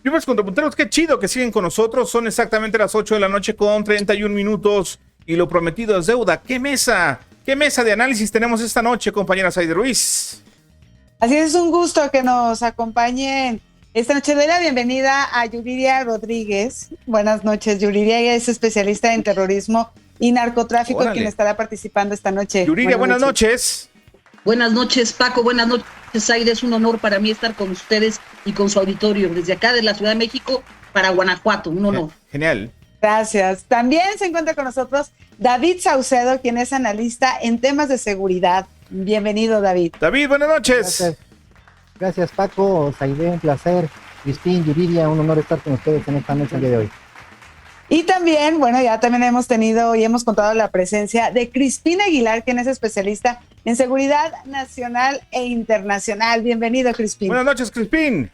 Libres Contrapunteros, qué chido que siguen con nosotros. Son exactamente las 8 de la noche con 31 minutos y lo prometido es deuda. ¿Qué mesa de análisis tenemos esta noche, compañera Saide Ruiz? Así es, un gusto que nos acompañen esta noche. Doy la bienvenida a Yuridia Rodríguez. Buenas noches, Yuridia. Ella es especialista en terrorismo y narcotráfico, Órale. quien estará participando esta noche. Yuridia, buenas noches. Buenas noches, Paco. Buenas noches, Saide. Es un honor para mí estar con ustedes y con su auditorio. Desde acá, de la Ciudad de México, para Guanajuato. Un honor. Genial. Gracias. También se encuentra con nosotros David Saucedo, quien es analista en temas de seguridad. Bienvenido, David. David, buenas noches. Gracias Paco, Saide, un placer. Cristín, Yuridia, un honor estar con ustedes en esta noche el día de hoy. Y también, bueno, ya también hemos tenido y hemos contado la presencia de Crispín Aguilar, quien es especialista en seguridad nacional e internacional. Bienvenido, Crispín. Buenas noches, Crispín.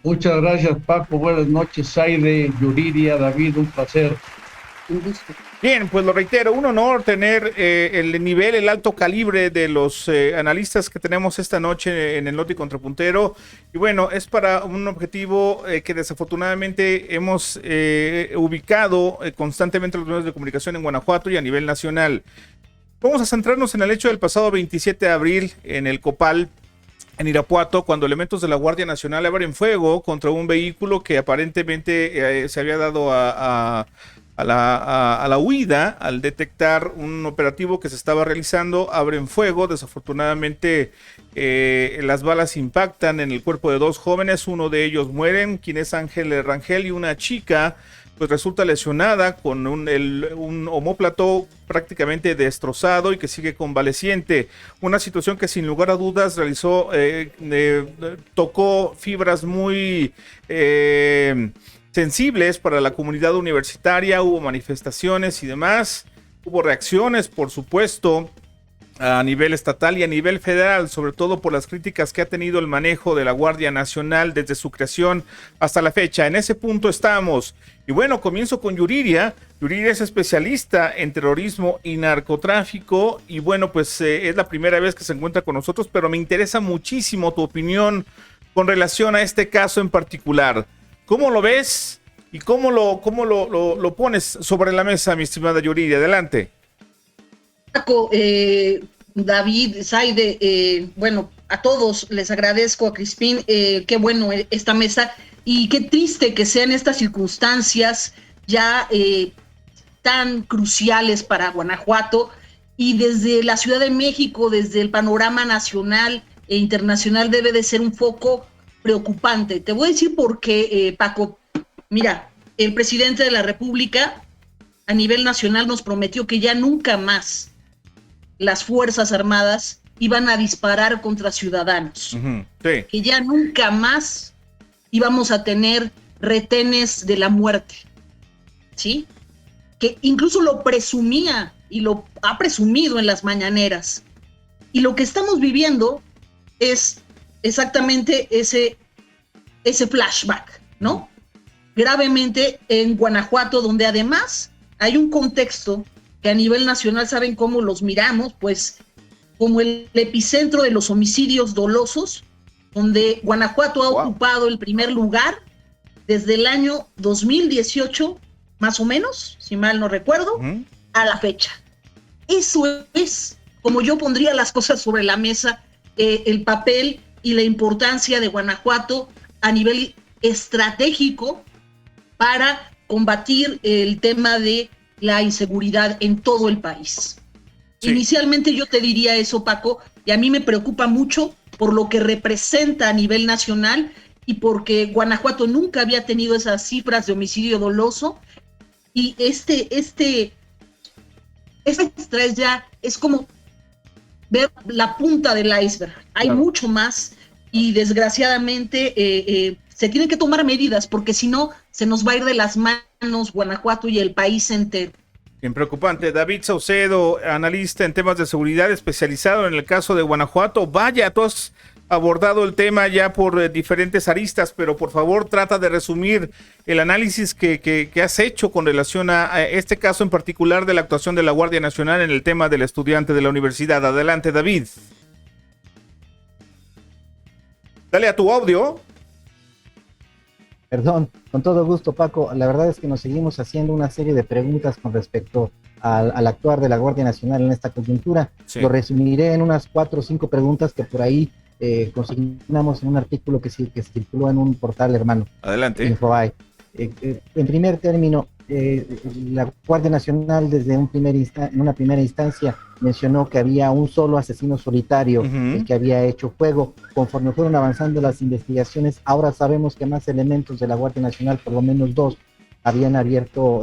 Muchas gracias, Paco. Buenas noches, Saide, Yuridia, David, un placer. Un gusto. Bien, pues lo reitero, un honor tener el nivel, el alto calibre de los analistas que tenemos esta noche en el Noti Contrapuntero. Y bueno, es para un objetivo que desafortunadamente hemos ubicado constantemente en los medios de comunicación en Guanajuato y a nivel nacional. Vamos a centrarnos en el hecho del pasado 27 de abril en el Copal, en Irapuato, cuando elementos de la Guardia Nacional abren fuego contra un vehículo que aparentemente se había dado a la huida. Al detectar un operativo que se estaba realizando, abren fuego. Desafortunadamente las balas impactan en el cuerpo de dos jóvenes, uno de ellos mueren, quien es Ángel Rangel, y una chica pues resulta lesionada con un omóplato prácticamente destrozado y que sigue convaleciente. Una situación que sin lugar a dudas tocó fibras muy sensibles para la comunidad universitaria. Hubo manifestaciones y demás, hubo reacciones, por supuesto, a nivel estatal y a nivel federal, sobre todo por las críticas que ha tenido el manejo de la Guardia Nacional desde su creación hasta la fecha. En ese punto estamos. Y bueno, comienzo con Yuridia. Yuridia es especialista en terrorismo y narcotráfico y bueno, pues es la primera vez que se encuentra con nosotros, pero me interesa muchísimo tu opinión con relación a este caso en particular. ¿Cómo lo ves y cómo lo pones sobre la mesa, mi estimada Yuridia? Adelante. Paco, David, Saide, bueno, a todos les agradezco, a Crispín, qué bueno esta mesa y qué triste que sean estas circunstancias ya tan cruciales para Guanajuato, y desde la Ciudad de México, desde el panorama nacional e internacional debe de ser un foco preocupante. Te voy a decir por qué, Paco. Mira, el presidente de la República a nivel nacional nos prometió que ya nunca más las Fuerzas Armadas iban a disparar contra ciudadanos. Uh-huh. Sí. Que ya nunca más íbamos a tener retenes de la muerte, ¿sí? Que incluso lo presumía y lo ha presumido en las mañaneras. Y lo que estamos viviendo es exactamente ese flashback, ¿no? Gravemente en Guanajuato, donde además hay un contexto que a nivel nacional, ¿saben cómo los miramos? Pues como el epicentro de los homicidios dolosos, donde Guanajuato ha ocupado el primer lugar desde el año 2018, más o menos, si mal no recuerdo, a la fecha. Eso es como yo pondría las cosas sobre la mesa, el papel y la importancia de Guanajuato a nivel estratégico para combatir el tema de la inseguridad en todo el país. Sí. Inicialmente yo te diría eso, Paco, y a mí me preocupa mucho por lo que representa a nivel nacional y porque Guanajuato nunca había tenido esas cifras de homicidio doloso, y este estrés ya es como ver la punta del iceberg. Hay mucho más y desgraciadamente se tienen que tomar medidas porque si no se nos va a ir de las manos Guanajuato y el país entero. Bien preocupante. David Saucedo, analista en temas de seguridad especializado en el caso de Guanajuato. Vaya, tú has abordado el tema ya por diferentes aristas, pero por favor trata de resumir el análisis que has hecho con relación a este caso en particular de la actuación de la Guardia Nacional en el tema del estudiante de la universidad. Adelante, David. Dale a tu audio. Perdón, con todo gusto, Paco. La verdad es que nos seguimos haciendo una serie de preguntas con respecto al actuar de la Guardia Nacional en esta coyuntura. Sí. Lo resumiré en unas 4 o 5 preguntas que por ahí consignamos en un artículo que circuló en un portal hermano. Adelante. Infobae. En primer término, la Guardia Nacional desde en una primera instancia mencionó que había un solo asesino solitario, el que había hecho fuego. Conforme fueron avanzando las investigaciones, ahora sabemos que más elementos de la Guardia Nacional, por lo menos 2, habían hecho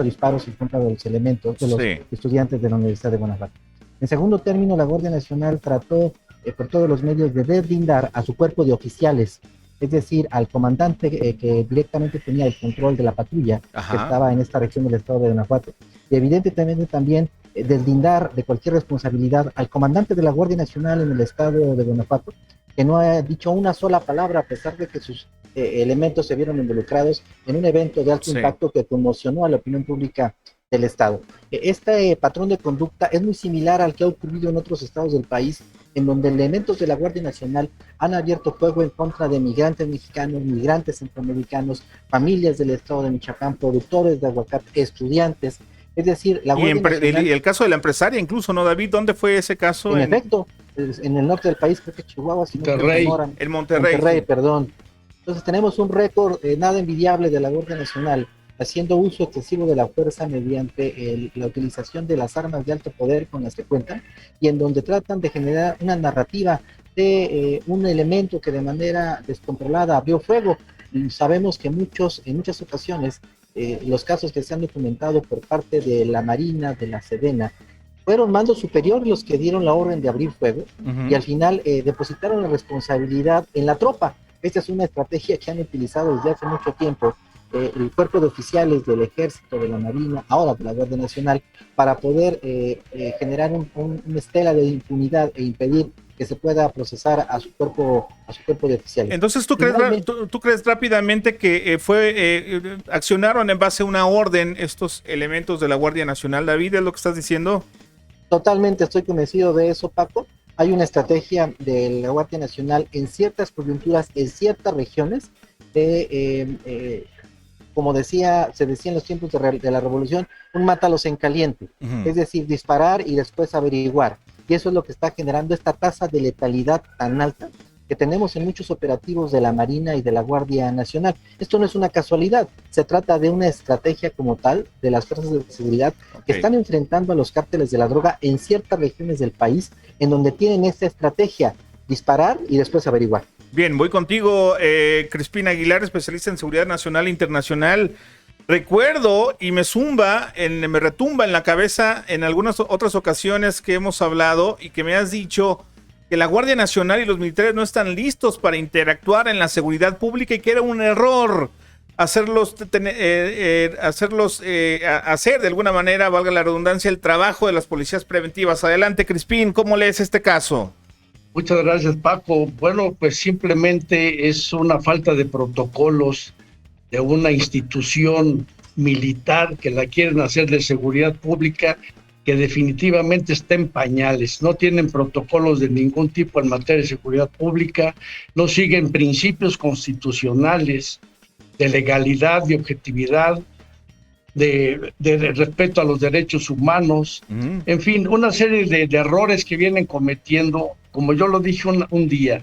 disparos en contra de los elementos de los estudiantes de la Universidad de Guanajuato. En segundo término, la Guardia Nacional trató por todos los medios de deslindar a su cuerpo de oficiales, es decir, al comandante que directamente tenía el control de la patrulla que estaba en esta región del estado de Guanajuato. Y evidentemente también deslindar de cualquier responsabilidad al comandante de la Guardia Nacional en el estado de Guanajuato, que no ha dicho una sola palabra a pesar de que sus elementos se vieron involucrados en un evento de alto impacto que conmocionó a la opinión pública del estado. Este patrón de conducta es muy similar al que ha ocurrido en otros estados del país, en donde elementos de la Guardia Nacional han abierto fuego en contra de migrantes mexicanos, migrantes centroamericanos, familias del estado de Michoacán, productores de aguacate, estudiantes. Es decir, la Guardia Nacional... Y el caso de la empresaria incluso, ¿no, David? ¿Dónde fue ese caso? En efecto, en el norte del país, creo que Chihuahua, si Monterrey. No en Monterrey, perdón. Entonces tenemos un récord nada envidiable de la Guardia Nacional, haciendo uso excesivo de la fuerza mediante la utilización de las armas de alto poder con las que cuentan, y en donde tratan de generar una narrativa de un elemento que de manera descontrolada abrió fuego. Y sabemos que en muchas ocasiones los casos que se han documentado por parte de la Marina, de la Sedena, fueron mandos superiores los que dieron la orden de abrir fuego, y al final depositaron la responsabilidad en la tropa. Esta es una estrategia que han utilizado desde hace mucho tiempo el cuerpo de oficiales del Ejército, de la Marina, ahora de la Guardia Nacional, para poder generar una estela de impunidad e impedir que se pueda procesar a su cuerpo de oficiales. Entonces, ¿tú crees rápidamente que accionaron en base a una orden estos elementos de la Guardia Nacional? David, ¿es lo que estás diciendo? Totalmente, estoy convencido de eso, Paco. Hay una estrategia de la Guardia Nacional en ciertas coyunturas, en ciertas regiones, como se decía en los tiempos de la revolución, un mátalos en caliente, es decir, disparar y después averiguar. Y eso es lo que está generando esta tasa de letalidad tan alta que tenemos en muchos operativos de la Marina y de la Guardia Nacional. Esto no es una casualidad, se trata de una estrategia como tal de las fuerzas de seguridad que están enfrentando a los cárteles de la droga en ciertas regiones del país, en donde tienen esta estrategia, disparar y después averiguar. Bien, voy contigo, Crispín Aguilar, especialista en seguridad nacional e internacional. Recuerdo y me retumba en la cabeza en algunas otras ocasiones que hemos hablado y que me has dicho que la Guardia Nacional y los militares no están listos para interactuar en la seguridad pública y que era un error hacer de alguna manera, valga la redundancia, el trabajo de las policías preventivas. Adelante, Crispín, ¿cómo lees este caso? Muchas gracias, Paco. Bueno, pues simplemente es una falta de protocolos de una institución militar que la quieren hacer de seguridad pública, que definitivamente está en pañales. No tienen protocolos de ningún tipo en materia de seguridad pública, no siguen principios constitucionales de legalidad, de objetividad, de respeto a los derechos humanos, en fin, una serie de errores que vienen cometiendo. Como yo lo dije un día,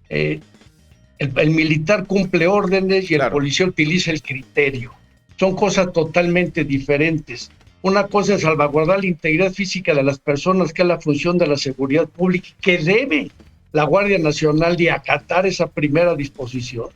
el militar cumple órdenes y el policía utiliza el criterio. Son cosas totalmente diferentes. Una cosa es salvaguardar la integridad física de las personas, que es la función de la seguridad pública, que debe la Guardia Nacional de acatar esa primera disposición,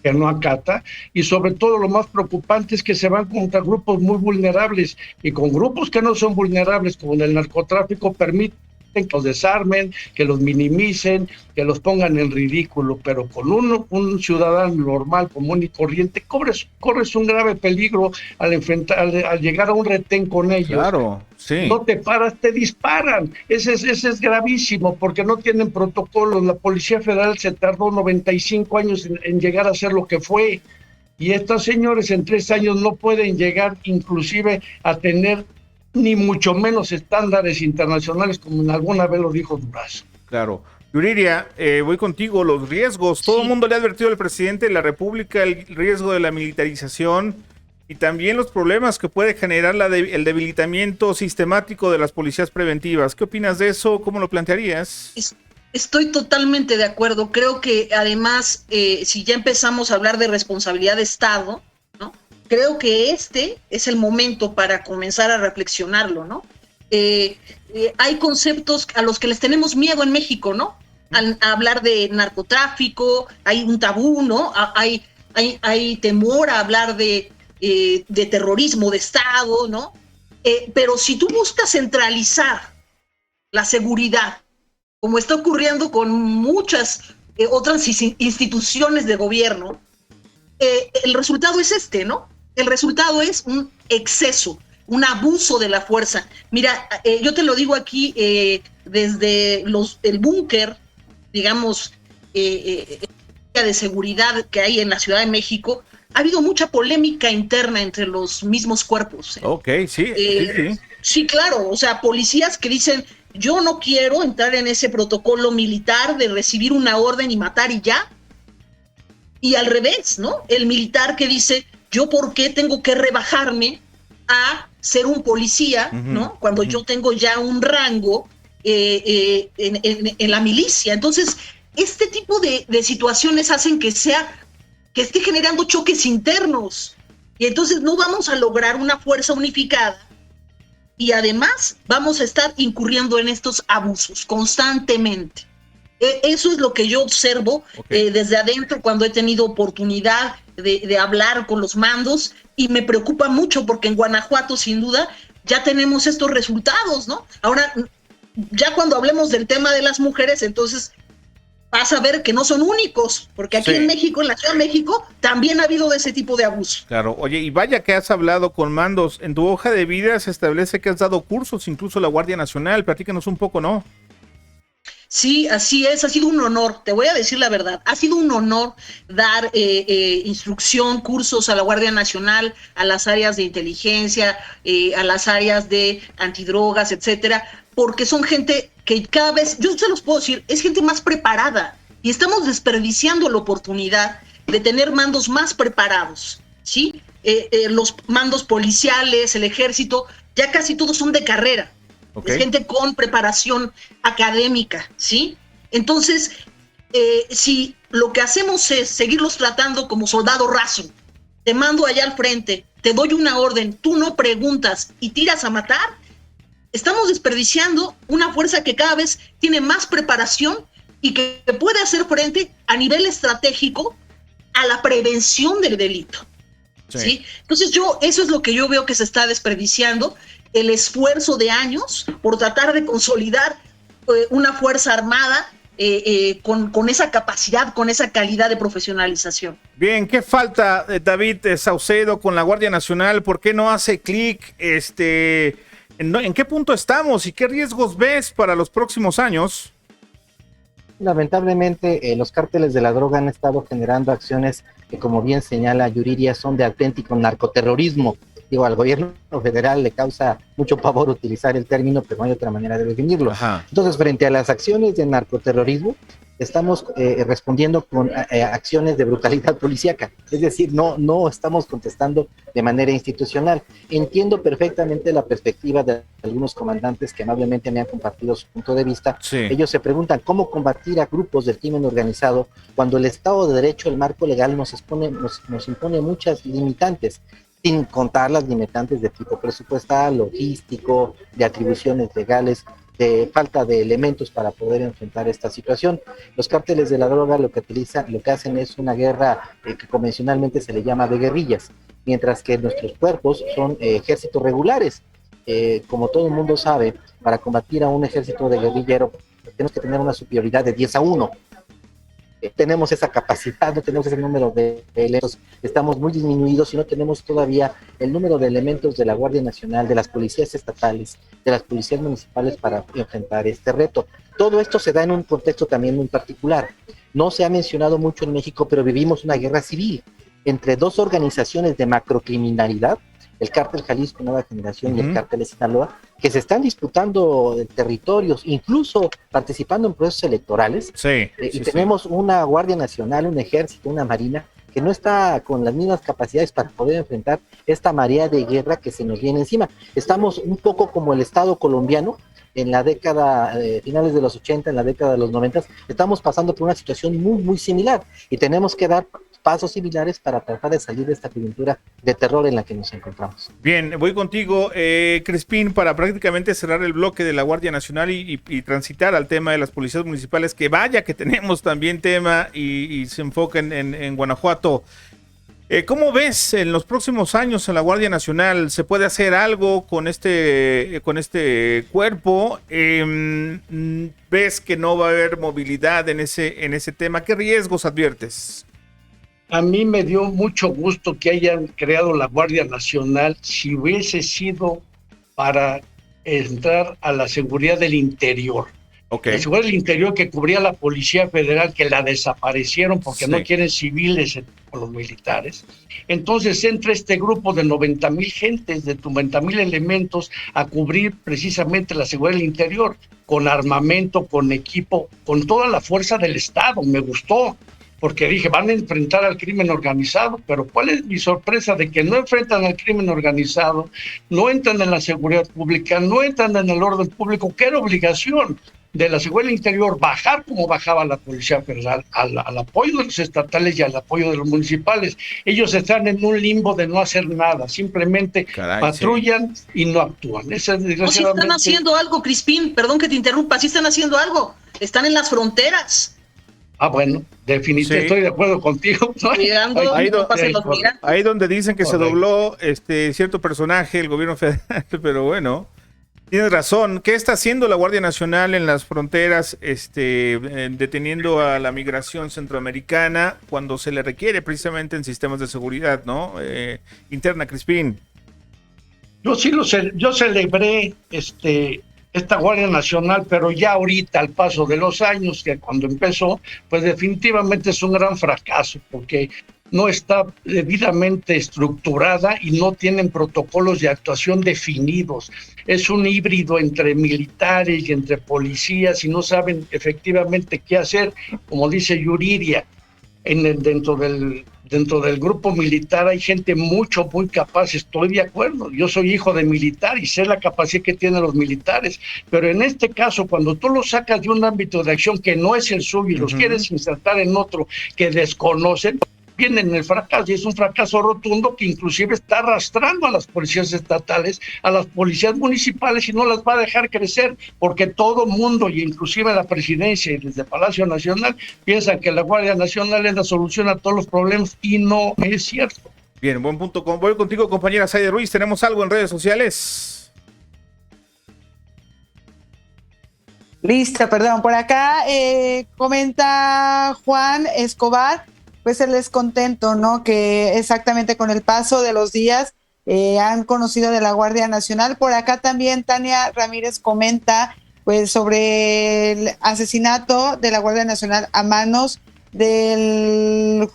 que no acata, y sobre todo lo más preocupante es que se van contra grupos muy vulnerables, y con grupos que no son vulnerables, como en el narcotráfico, permiten que los desarmen, que los minimicen, que los pongan en ridículo, pero con un ciudadano normal, común y corriente, corres un grave peligro al llegar a un retén con ellos. Claro, sí. No te paras, te disparan. Ese es gravísimo, porque no tienen protocolos. La Policía Federal se tardó 95 años en llegar a ser lo que fue, y estos señores en 3 años no pueden llegar inclusive a tener ni mucho menos estándares internacionales, como alguna vez lo dijo Durazo. Claro. Yuriria, voy contigo, los riesgos. Todo el mundo le ha advertido al presidente de la República el riesgo de la militarización y también los problemas que puede generar el debilitamiento sistemático de las policías preventivas. ¿Qué opinas de eso? ¿Cómo lo plantearías? Estoy totalmente de acuerdo. Creo que además, si ya empezamos a hablar de responsabilidad de Estado, ¿no? Creo que este es el momento para comenzar a reflexionarlo, ¿no? Hay conceptos a los que les tenemos miedo en México, ¿no? A hablar de narcotráfico, hay un tabú, ¿no? Hay temor a hablar de terrorismo de Estado, ¿no? Pero si tú buscas centralizar la seguridad, como está ocurriendo con muchas otras instituciones de gobierno, el resultado es este, ¿no? El resultado es un exceso, un abuso de la fuerza. Mira, yo te lo digo aquí desde el búnker, digamos, de seguridad que hay en la Ciudad de México. Ha habido mucha polémica interna entre los mismos cuerpos. Ok, sí. Sí, claro, o sea, policías que dicen, yo no quiero entrar en ese protocolo militar de recibir una orden y matar y ya. Y al revés, ¿no? El militar que dice, yo por qué tengo que rebajarme a ser un policía, ¿no? Cuando yo tengo ya un rango en la milicia. Entonces, este tipo de situaciones hacen que esté generando choques internos. Y entonces no vamos a lograr una fuerza unificada. Y además vamos a estar incurriendo en estos abusos constantemente. Eso es lo que yo observo desde adentro cuando he tenido oportunidad de hablar con los mandos, y me preocupa mucho porque en Guanajuato sin duda ya tenemos estos resultados, ¿no? Ahora, ya cuando hablemos del tema de las mujeres, entonces vas a ver que no son únicos, porque aquí en México, en la Ciudad de México, también ha habido de ese tipo de abuso. Claro, oye, y vaya que has hablado con mandos. En tu hoja de vida se establece que has dado cursos, incluso a la Guardia Nacional. Platícanos un poco, ¿no? Sí, así es, ha sido un honor, te voy a decir la verdad, ha sido un honor dar instrucción, cursos a la Guardia Nacional, a las áreas de inteligencia, a las áreas de antidrogas, etcétera, porque son gente que cada vez, yo se los puedo decir, es gente más preparada y estamos desperdiciando la oportunidad de tener mandos más preparados, ¿sí? Los mandos policiales, el ejército, ya casi todos son de carrera. Okay. Es gente con preparación académica, ¿sí? Entonces, si lo que hacemos es seguirlos tratando como soldado raso, te mando allá al frente, te doy una orden, tú no preguntas y tiras a matar, estamos desperdiciando una fuerza que cada vez tiene más preparación y que puede hacer frente a nivel estratégico a la prevención del delito, ¿sí? Entonces eso es lo que yo veo que se está desperdiciando, el esfuerzo de años por tratar de consolidar una fuerza armada con esa capacidad, con esa calidad de profesionalización. Bien, ¿qué falta, David Saucedo, con la Guardia Nacional? ¿Por qué no hace clic? ¿En qué punto estamos y qué riesgos ves para los próximos años? Lamentablemente, los cárteles de la droga han estado generando acciones que, como bien señala Yuriria, son de auténtico narcoterrorismo. Digo, al gobierno federal le causa mucho pavor utilizar el término, pero no hay otra manera de definirlo. Ajá. Entonces, frente a las acciones de narcoterrorismo, estamos respondiendo con acciones de brutalidad policíaca. Es decir, no estamos contestando de manera institucional. Entiendo perfectamente la perspectiva de algunos comandantes que amablemente me han compartido su punto de vista. Sí. Ellos se preguntan cómo combatir a grupos del crimen organizado cuando el Estado de Derecho, el marco legal, nos impone muchas limitantes, sin contar las limitantes de tipo presupuestal, logístico, de atribuciones legales, de falta de elementos para poder enfrentar esta situación. Los cárteles de la droga lo que hacen es una guerra que convencionalmente se le llama de guerrillas, mientras que nuestros cuerpos son ejércitos regulares. Como todo el mundo sabe, para combatir a un ejército de guerrillero tenemos que tener una superioridad de 10-1. Tenemos esa capacidad, no tenemos ese número de elementos, estamos muy disminuidos y no tenemos todavía el número de elementos de la Guardia Nacional, de las policías estatales, de las policías municipales para enfrentar este reto. Todo esto se da en un contexto también muy particular. No se ha mencionado mucho en México, pero vivimos una guerra civil entre dos organizaciones de macrocriminalidad el Cártel Jalisco Nueva Generación y el Cártel de Sinaloa, que se están disputando territorios, incluso participando en procesos electorales. Y tenemos una Guardia Nacional, un Ejército, una Marina, que no está con las mismas capacidades para poder enfrentar esta marea de guerra que se nos viene encima. Estamos un poco como el Estado colombiano, en la década, finales de los 80, en la década de los 90, estamos pasando por una situación muy, muy similar y tenemos que dar pasos similares para tratar de salir de esta coyuntura de terror en la que nos encontramos. Bien, voy contigo, Crispín, para prácticamente cerrar el bloque de la Guardia Nacional y transitar al tema de las policías municipales, que vaya que tenemos también tema y se enfoca en Guanajuato. ¿Cómo ves en los próximos años en la Guardia Nacional? ¿Se puede hacer algo con este cuerpo? ¿Ves que no va a haber movilidad en ese tema? ¿Qué riesgos adviertes? A mí me dio mucho gusto que hayan creado la Guardia Nacional. Si hubiese sido para entrar a la seguridad del interior. La seguridad del interior que cubría la Policía Federal, que la desaparecieron porque no quieren civiles con los militares. Entonces entra este grupo de 90,000 gentes, de 90,000 elementos a cubrir precisamente la seguridad del interior, con armamento, con equipo, con toda la fuerza del Estado. Me gustó, porque dije, van a enfrentar al crimen organizado, pero ¿cuál es mi sorpresa? De que no enfrentan al crimen organizado, no entran en la seguridad pública, no entran en el orden público, que era obligación de la seguridad del interior bajar como bajaba la Policía Federal, al apoyo de los estatales y al apoyo de los municipales. Ellos están en un limbo de no hacer nada, simplemente patrullan y no actúan. No, si están haciendo algo, Crispín, perdón que te interrumpa, si están haciendo algo, están en las fronteras. Bueno, definitivamente estoy de acuerdo contigo. Ahí donde dicen que se dobló cierto personaje, el gobierno federal, pero bueno, tienes razón. ¿Qué está haciendo la Guardia Nacional en las fronteras, deteniendo a la migración centroamericana cuando se le requiere precisamente en sistemas de seguridad, ¿no? Interna, Crispín. Yo celebré esta Guardia Nacional, pero ya ahorita, al paso de los años, que cuando empezó, pues definitivamente es un gran fracaso, porque no está debidamente estructurada y no tienen protocolos de actuación definidos. Es un híbrido entre militares y entre policías y no saben efectivamente qué hacer. Como dice Yuriria, dentro del grupo militar hay gente muy capaz, estoy de acuerdo. Yo soy hijo de militar y sé la capacidad que tienen los militares, pero en este caso, cuando tú los sacas de un ámbito de acción que no es el suyo y los quieres insertar en otro que desconocen, vienen el fracaso, y es un fracaso rotundo que inclusive está arrastrando a las policías estatales, a las policías municipales, y no las va a dejar crecer, porque todo mundo, y inclusive la presidencia y desde Palacio Nacional, piensan que la Guardia Nacional es la solución a todos los problemas, y no es cierto. Bien, buen punto. Voy contigo, compañera Saide Ruiz. ¿Tenemos algo en redes sociales? Listo, perdón. Por acá comenta Juan Escobar, pues él es contento, ¿no? Que exactamente con el paso de los días han conocido de la Guardia Nacional. Por acá también Tania Ramírez comenta pues sobre el asesinato de la Guardia Nacional a manos de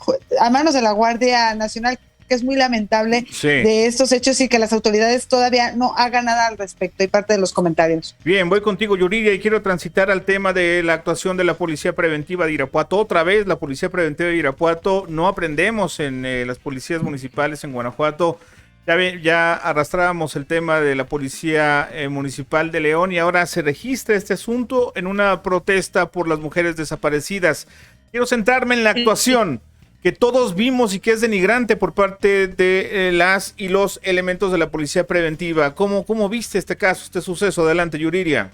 la Guardia Nacional, que es muy lamentable de estos hechos y que las autoridades todavía no hagan nada al respecto, y parte de los comentarios. Bien, voy contigo, Yuridia, y quiero transitar al tema de la actuación de la Policía Preventiva de Irapuato. Otra vez la Policía Preventiva de Irapuato, no aprendemos en las policías municipales en Guanajuato. Ya arrastrábamos el tema de la Policía Municipal de León y ahora se registra este asunto en una protesta por las mujeres desaparecidas. Quiero centrarme en la actuación que todos vimos y que es denigrante por parte de las y los elementos de la Policía Preventiva. ¿Cómo viste este caso, este suceso? Adelante, Yuriria.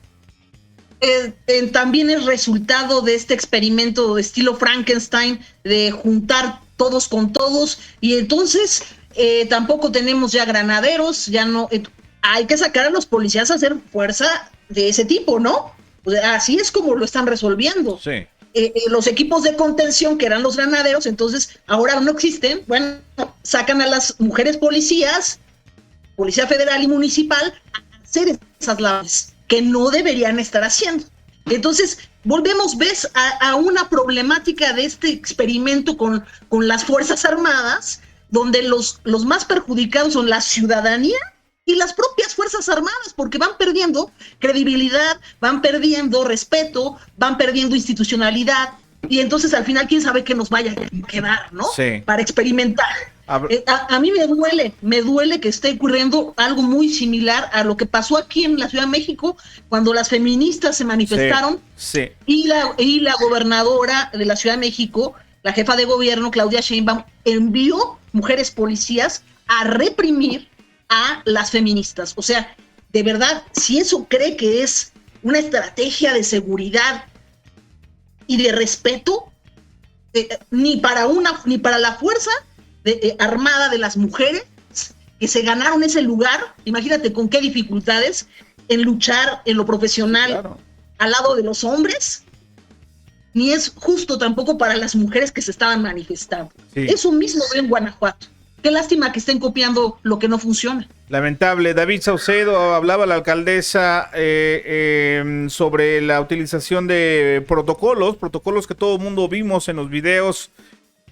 También es resultado de este experimento de estilo Frankenstein, de juntar todos con todos, y entonces tampoco tenemos ya granaderos, ya no, hay que sacar a los policías a hacer fuerza de ese tipo, ¿no? O sea, así es como lo están resolviendo. Sí. Los equipos de contención, que eran los granaderos, entonces ahora no existen. Bueno, sacan a las mujeres policías, Policía Federal y Municipal, a hacer esas labores que no deberían estar haciendo. Entonces, ¿ves a una problemática de este experimento con las Fuerzas Armadas, donde los más perjudicados son la ciudadanía y las propias Fuerzas Armadas, porque van perdiendo credibilidad, van perdiendo respeto, van perdiendo institucionalidad, y entonces al final quién sabe qué nos vaya a quedar, ¿no? Sí. Para experimentar. A mí me duele que esté ocurriendo algo muy similar a lo que pasó aquí en la Ciudad de México cuando las feministas se manifestaron, sí. Y la gobernadora de la Ciudad de México, la jefa de gobierno, Claudia Sheinbaum, envió mujeres policías a reprimir a las feministas. O sea, de verdad, si eso cree que es una estrategia de seguridad y de respeto, ni para la fuerza armada de las mujeres que se ganaron ese lugar, imagínate con qué dificultades en luchar en lo profesional, claro, al lado de los hombres, ni es justo tampoco para las mujeres que se estaban manifestando. Sí. Eso mismo veo en Guanajuato. Qué lástima que estén copiando lo que no funciona. Lamentable. David Saucedo, hablaba la alcaldesa sobre la utilización de protocolos que todo el mundo vimos en los videos,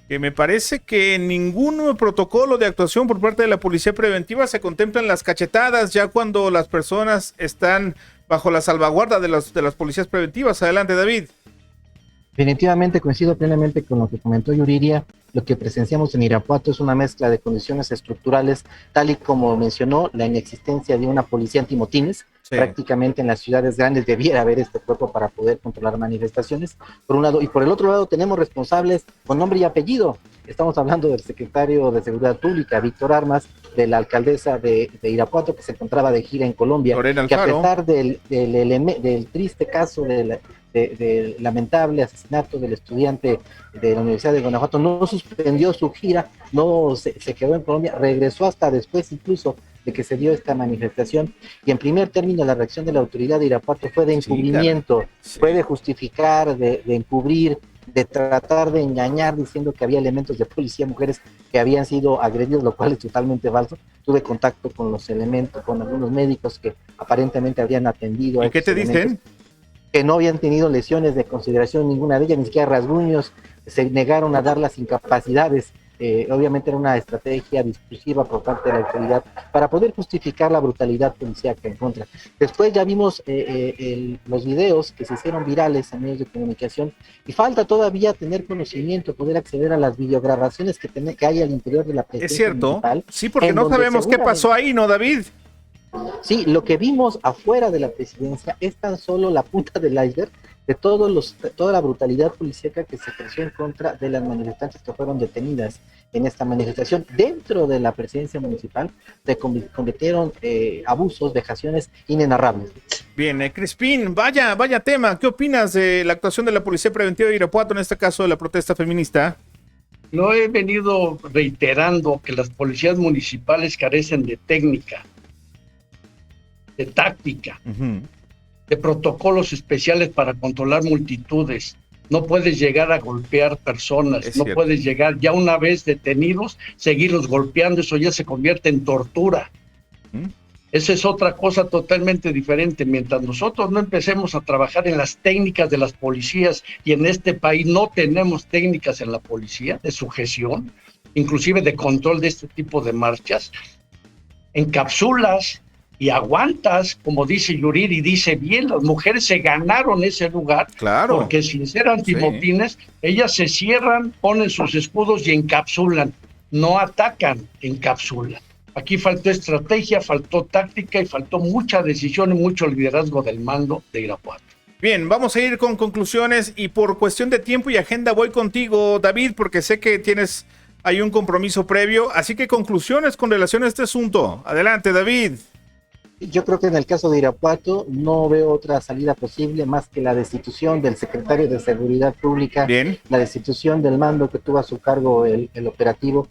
que me parece que ningún protocolo de actuación por parte de la policía preventiva se contemplan las cachetadas ya cuando las personas están bajo la salvaguarda de las policías preventivas. Adelante, David. Definitivamente coincido plenamente con lo que comentó Yuriria. Lo que presenciamos en Irapuato es una mezcla de condiciones estructurales, tal y como mencionó, la inexistencia de una policía antimotines. Sí. Prácticamente en las ciudades grandes debiera haber este cuerpo para poder controlar manifestaciones, por un lado, y por el otro lado tenemos responsables con nombre y apellido. Estamos hablando del secretario de Seguridad Pública, Víctor Armas, de la alcaldesa de Irapuato, que se encontraba de gira en Colombia, que a pesar del triste caso del lamentable asesinato del estudiante de la Universidad de Guanajuato, no suspendió su gira, no se quedó en Colombia, regresó hasta después incluso de que se dio esta manifestación, y en primer término la reacción de la autoridad de Irapuato fue de encubrimiento, sí. Fue de justificar, de encubrir, de tratar de engañar diciendo que había elementos de policía, mujeres que habían sido agredidos, lo cual es totalmente falso. Tuve contacto con los elementos, con algunos médicos que aparentemente habían atendido. ¿Y qué te dicen? Que no habían tenido lesiones de consideración ninguna de ellas, ni siquiera rasguños, se negaron a dar las incapacidades. Obviamente era una estrategia discursiva por parte de la autoridad para poder justificar la brutalidad policíaca en contra. Después ya vimos los videos que se hicieron virales en medios de comunicación, y falta todavía tener conocimiento, poder acceder a las videograbaciones que hay al interior de la presidencia. Es cierto, sí, porque no sabemos qué pasó ahí, ¿no, David? Sí, lo que vimos afuera de la presidencia es tan solo la punta del iceberg de toda la brutalidad policíaca que se ejerció en contra de las manifestantes que fueron detenidas en esta manifestación. Dentro de la presidencia municipal se cometieron abusos, vejaciones inenarrables. Bien, Crispín, vaya tema. ¿Qué opinas de la actuación de la Policía Preventiva de Irapuato en este caso de la protesta feminista? No he venido reiterando que las policías municipales carecen de técnica, de táctica, de protocolos especiales para controlar multitudes. No puedes llegar a golpear personas, no puedes llegar, ya una vez detenidos, seguirlos golpeando, eso ya se convierte en tortura. Esa es otra cosa totalmente diferente. Mientras nosotros no empecemos a trabajar en las técnicas de las policías, y en este país no tenemos técnicas en la policía de sujeción, inclusive de control de este tipo de marchas, encapsulas y aguantas, como dice Yuriri, dice bien, las mujeres se ganaron ese lugar, claro, porque sin ser antimotines, ellas se cierran, ponen sus escudos y encapsulan, no atacan, encapsulan. Aquí faltó estrategia, faltó táctica y faltó mucha decisión y mucho liderazgo del mando de Irapuato. Bien, vamos a ir con conclusiones, y por cuestión de tiempo y agenda voy contigo, David, porque sé que hay un compromiso previo, así que conclusiones con relación a este asunto. Adelante, David. Yo creo que en el caso de Irapuato no veo otra salida posible más que la destitución del secretario de Seguridad Pública. Bien. La destitución del mando que tuvo a su cargo el operativo.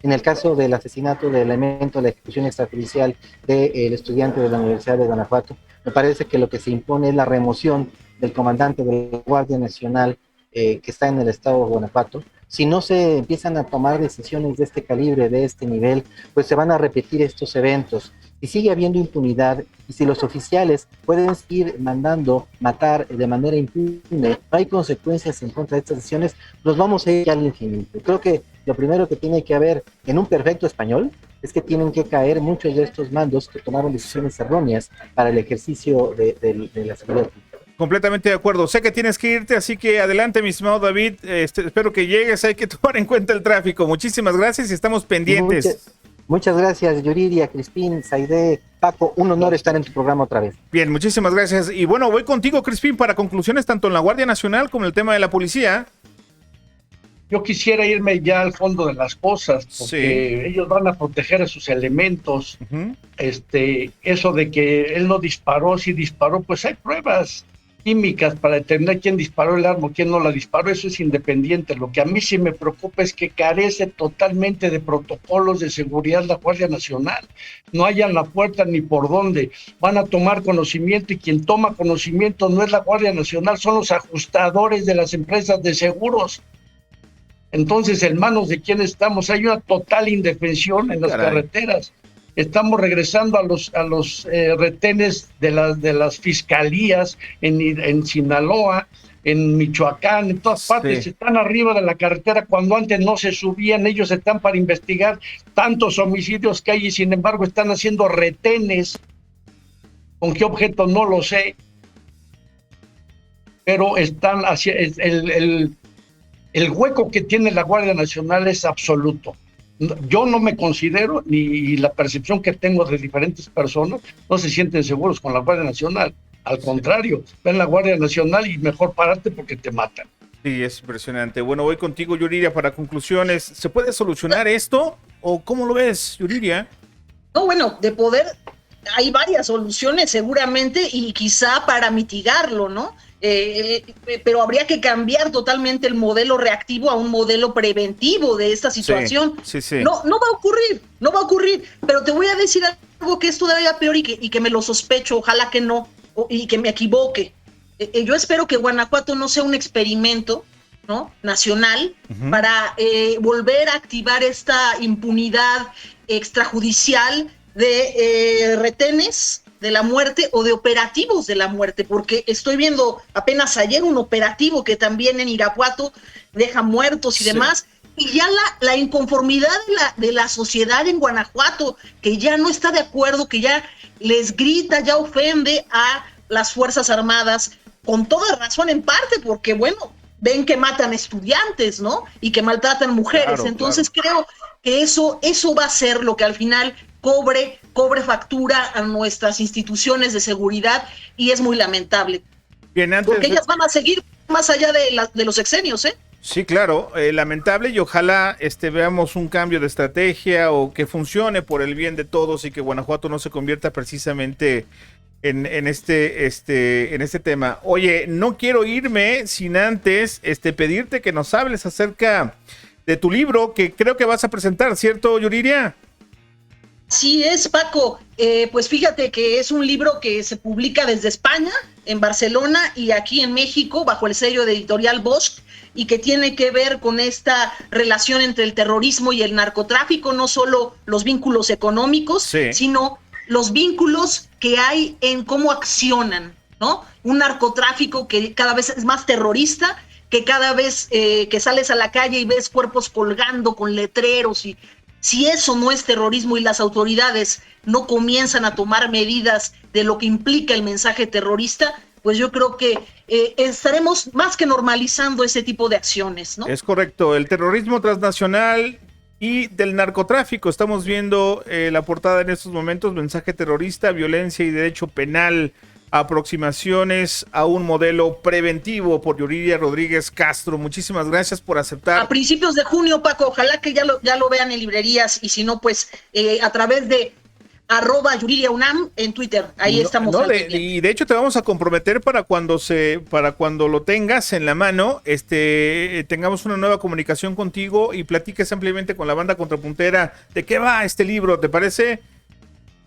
En el caso del asesinato del elemento de la ejecución extrajudicial del estudiante de la Universidad de Guanajuato, me parece que lo que se impone es la remoción del comandante de la Guardia Nacional que está en el estado de Guanajuato. Si no se empiezan a tomar decisiones de este calibre, de este nivel, pues se van a repetir estos eventos. Si sigue habiendo impunidad, y si los oficiales pueden seguir mandando matar de manera impune, no hay consecuencias en contra de estas decisiones, nos vamos a ir al infinito. Creo que lo primero que tiene que haber en un perfecto español es que tienen que caer muchos de estos mandos que tomaron decisiones erróneas para el ejercicio de la seguridad. Completamente de acuerdo. Sé que tienes que irte, así que adelante, mi estimado David. Espero que llegues. Hay que tomar en cuenta el tráfico. Muchísimas gracias y estamos pendientes. Muchas gracias, Yuridia, Crispín, Saide, Paco. Un honor estar en tu programa otra vez. Bien, muchísimas gracias. Y bueno, voy contigo, Crispín, para conclusiones tanto en la Guardia Nacional como en el tema de la policía. Yo quisiera irme ya al fondo de las cosas, porque ellos van a proteger a sus elementos. Eso de que él no disparó, sí disparó, pues hay pruebas químicas para determinar quién disparó el arma, quién no la disparó. Eso es independiente. Lo que a mí sí me preocupa es que carece totalmente de protocolos de seguridad la Guardia Nacional. No hayan la puerta ni por dónde. Van a tomar conocimiento y quien toma conocimiento no es la Guardia Nacional, son los ajustadores de las empresas de seguros. Entonces, ¿en manos de quién estamos? Hay una total indefensión en las carreteras. Estamos regresando a los retenes de las fiscalías en Sinaloa, en Michoacán, en todas partes. Están arriba de la carretera cuando antes no se subían. Ellos están para investigar tantos homicidios que hay y sin embargo están haciendo retenes. ¿Con qué objeto? No lo sé. Pero están haciendo el hueco que tiene la Guardia Nacional es absoluto. Yo no me considero, ni la percepción que tengo de diferentes personas, no se sienten seguros con la Guardia Nacional. Al contrario, ven la Guardia Nacional y mejor pararte porque te matan. Sí, es impresionante. Bueno, voy contigo, Yuridia, para conclusiones. ¿Se puede solucionar esto o cómo lo ves, Yuridia? No, bueno, de poder, hay varias soluciones seguramente y quizá para mitigarlo, ¿no? Pero habría que cambiar totalmente el modelo reactivo a un modelo preventivo de esta situación. Sí. No va a ocurrir, pero te voy a decir algo que es todavía peor y que me lo sospecho, ojalá que no, y que me equivoque. Yo espero que Guanajuato no sea un experimento, ¿no?, nacional para volver a activar esta impunidad extrajudicial de retenes de la muerte o de operativos de la muerte, porque estoy viendo apenas ayer un operativo que también en Irapuato deja muertos y demás, y ya la inconformidad de la sociedad en Guanajuato, que ya no está de acuerdo, que ya les grita, ya ofende a las Fuerzas Armadas, con toda razón en parte, porque bueno, ven que matan estudiantes, ¿no? Y que maltratan mujeres. Entonces creo que eso va a ser lo que al final cobre factura a nuestras instituciones de seguridad y es muy lamentable. Bien, porque ellas van a seguir más allá de los sexenios, ¿eh? Sí, claro, lamentable y ojalá veamos un cambio de estrategia o que funcione por el bien de todos y que Guanajuato no se convierta precisamente en este tema. Oye, no quiero irme sin antes pedirte que nos hables acerca de tu libro que creo que vas a presentar, ¿cierto, Yuridia? Sí es, Paco. Pues fíjate que es un libro que se publica desde España, en Barcelona y aquí en México bajo el sello de Editorial Bosch, y que tiene que ver con esta relación entre el terrorismo y el narcotráfico, no solo los vínculos económicos, sino los vínculos que hay en cómo accionan, ¿no? Un narcotráfico que cada vez es más terrorista, que cada vez que sales a la calle y ves cuerpos colgando con letreros y si eso no es terrorismo y las autoridades no comienzan a tomar medidas de lo que implica el mensaje terrorista, pues yo creo que estaremos más que normalizando ese tipo de acciones, ¿no? Es correcto, el terrorismo transnacional y del narcotráfico. Estamos viendo la portada en estos momentos, mensaje terrorista, violencia y derecho penal, aproximaciones a un modelo preventivo por Yuridia Rodríguez Castro. Muchísimas gracias por aceptar. A principios de junio, Paco, ojalá que ya lo vean en librerías y si no, pues a través de @YuridiaUNAM en Twitter, ahí estamos. Y de hecho te vamos a comprometer para cuando lo tengas en la mano, tengamos una nueva comunicación contigo y platiques ampliamente con la banda contrapuntera de qué va este libro, ¿te parece?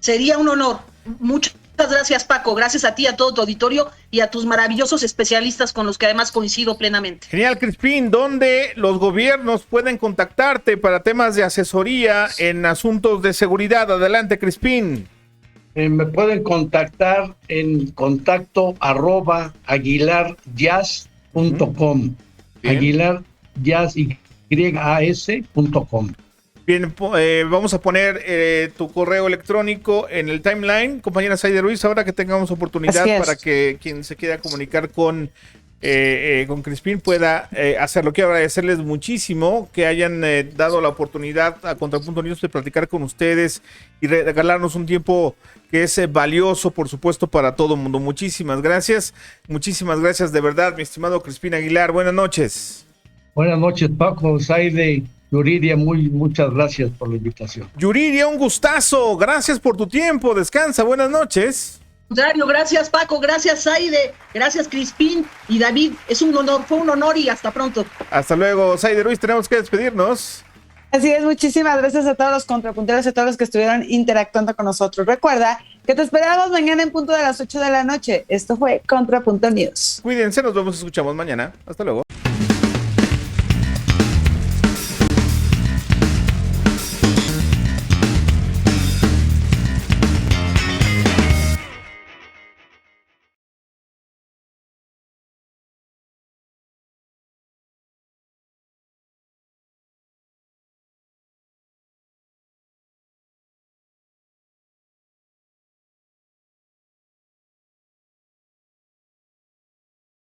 Sería un honor. Muchas gracias, Paco. Gracias a ti, a todo tu auditorio y a tus maravillosos especialistas con los que además coincido plenamente. Genial, Crispín. ¿Dónde los gobiernos pueden contactarte para temas de asesoría en asuntos de seguridad? Adelante, Crispín. Me pueden contactar en contacto @aguilarjazz.com. Aguilar Jazz y yas.com. Bien, vamos a poner tu correo electrónico en el timeline, compañera Zaide Ruiz, ahora que tengamos oportunidad para que quien se quiera comunicar con Crispín pueda hacerlo. Quiero agradecerles muchísimo que hayan dado la oportunidad a Contrapunto News de platicar con ustedes y regalarnos un tiempo que es valioso, por supuesto, para todo el mundo. Muchísimas gracias de verdad, mi estimado Crispín Aguilar. Buenas noches. Buenas noches, Paco, Zaide, Yuridia, muchas gracias por la invitación. Yuridia, un gustazo, gracias por tu tiempo, descansa, buenas noches. Contrario, gracias Paco, gracias Zaide, gracias Crispín y David, es un honor, fue un honor y hasta pronto. Hasta luego, Zaide Ruiz, tenemos que despedirnos. Así es, muchísimas gracias a todos los contrapunteros y a todos los que estuvieron interactuando con nosotros. Recuerda que te esperamos mañana en punto de las 8 de la noche. Esto fue Contrapunto News. Cuídense, nos vemos, escuchamos mañana. Hasta luego.